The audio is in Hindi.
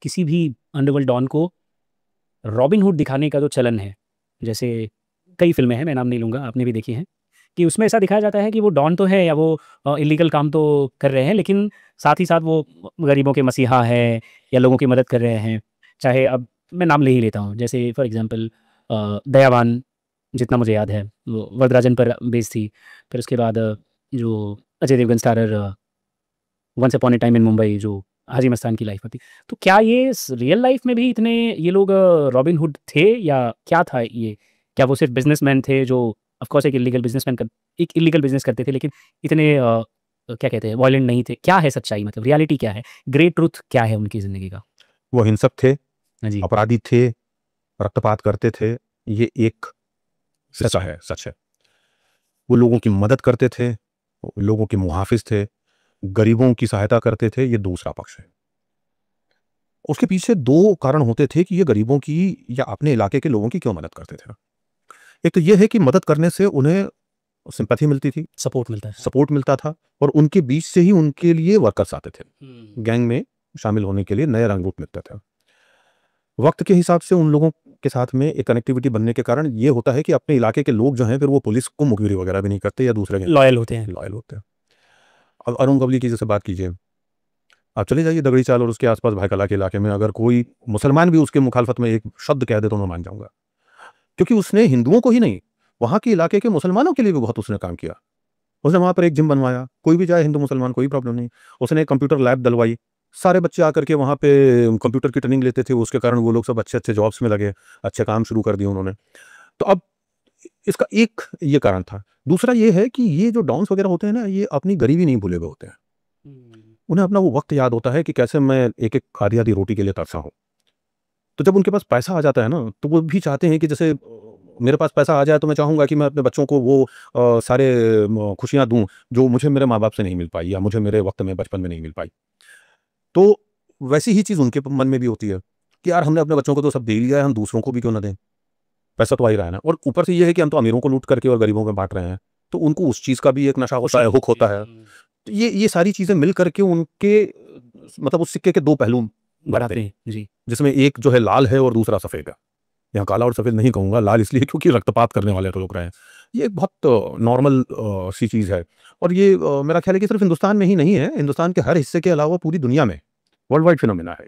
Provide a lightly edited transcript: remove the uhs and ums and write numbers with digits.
किसी भी अंडरवर्ल्ड डॉन को रॉबिन हुड दिखाने का जो चलन है, जैसे कई फ़िल्में हैं, मैं नाम नहीं लूँगा, आपने भी देखी हैं, कि उसमें ऐसा दिखाया जाता है कि वो डॉन तो है या वो इल्लीगल काम तो कर रहे हैं, लेकिन साथ ही साथ वो गरीबों के मसीहा है या लोगों की मदद कर रहे हैं। चाहे अब मैं नाम ले ही लेता हूँ, जैसे फॉर एग्ज़ाम्पल दयावान, जितना मुझे याद है, वो वरदराजन पर बेस्ड थी। फिर उसके बाद जो Ajay Devgn starrer once upon a time in Mumbai, जो हाजी मस्तान की लाइफ में थी। तो क्या ये रियल लाइफ में भी इतने ये लोग रॉबिन हुड थे या क्या था ये? क्या वो सिर्फ बिजनेसमैन थे जो ऑफ कोर्स एक इलीगल बिजनेस करते थे, लेकिन इतने क्या कहते हैं, वायलेंट नहीं थे? क्या है सच्चाई, मतलब रियलिटी क्या है? ग्रे ट्रुथ क्या है उनकी ज़िंदगी का? वो हिंसक थे, हाँ जी। अपराधी थे, रक्तपात करते थे, ये एक सच है। वो लोगों की मदद करते थे, वो लोगों के मुहाफिज थे, गरीबों की सहायता करते थे, ये दूसरा पक्ष है। उसके पीछे दो कारण होते थे कि ये गरीबों की या अपने इलाके के लोगों की क्यों मदद करते थे। एक तो ये है कि मदद करने से उन्हें सिंपैथी मिलती थी, सपोर्ट मिलता है। सपोर्ट मिलता था, और उनके बीच से ही उनके लिए वर्कर्स आते थे। हुँ। गैंग में शामिल होने के लिए नए रंग रूप मिलते थे। वक्त के हिसाब से उन लोगों के साथ में एक कनेक्टिविटी बनने के कारण ये होता है कि अपने इलाके के लोग जो हैं फिर वो पुलिस को मुखबिरी वगैरह भी नहीं करते या दूसरे के लॉयल होते हैं। लॉयल होते हैं। अब अरुण गवली की जैसे बात कीजिए, आप चले जाइए दगड़ी चाल और उसके आसपास भाईकला के इलाके में, अगर कोई मुसलमान भी उसके मुखालफत में एक शब्द कह दे तो मैं मान जाऊंगा, क्योंकि उसने हिंदुओं को ही नहीं, वहां के इलाके के मुसलमानों के लिए भी बहुत उसने काम किया। उसने वहां पर एक जिम बनवाया, कोई भी जाए हिंदू मुसलमान कोई प्रॉब्लम नहीं। उसने एक कंप्यूटर लैब डलवाई, सारे बच्चे आकर के वहां पे कंप्यूटर की ट्रेनिंग लेते थे, उसके कारण वो लोग सब अच्छे अच्छे जॉब्स में लगे, अच्छे काम शुरू कर दिए उन्होंने। तो अब इसका एक ये कारण था। दूसरा ये है कि ये जो डॉन्स वगैरह होते हैं ना, ये अपनी गरीबी नहीं भूले हुए होते हैं। हुँ। उन्हें अपना वो वक्त याद होता है कि कैसे मैं एक एक आधी आधी रोटी के लिए तरसा हूँ। तो जब उनके पास पैसा आ जाता है ना, तो वो भी चाहते हैं कि जैसे मेरे पास पैसा आ जाए तो मैं चाहूंगा कि मैं अपने बच्चों को वो सारे खुशियां दूं जो मुझे मेरे माँ बाप से नहीं मिल पाई या मुझे मेरे वक्त में बचपन में नहीं मिल पाई। तो वैसी ही चीज उनके मन में भी होती है कि यार हमने अपने बच्चों को तो सब दे ही दिया है, हम दूसरों को भी क्यों ना दें। पैसा तो आ ही रहा है ना, और ऊपर से ये है कि हम तो अमीरों को लूट करके और गरीबों में बांट रहे हैं, तो उनको उस चीज का भी एक नशा होता खुशी है, हुक मिलती होता है। है। तो ये सारी चीजें मिल करके उनके मतलब उस सिक्के के दो पहलू बनते बनाते हैं, हैं। जी। जिसमें एक जो है लाल है और दूसरा सफेद है। यहाँ काला और सफेद नहीं कहूंगा, लाल इसलिए क्योंकि रक्तपात करने वाले तो लोग रहे हैं। ये एक बहुत नॉर्मल सी चीज है। और ये मेरा ख्याल है कि सिर्फ हिंदुस्तान में ही नहीं है, हिंदुस्तान के हर हिस्से के अलावा पूरी दुनिया में वर्ल्ड वाइड फिनोमेना है।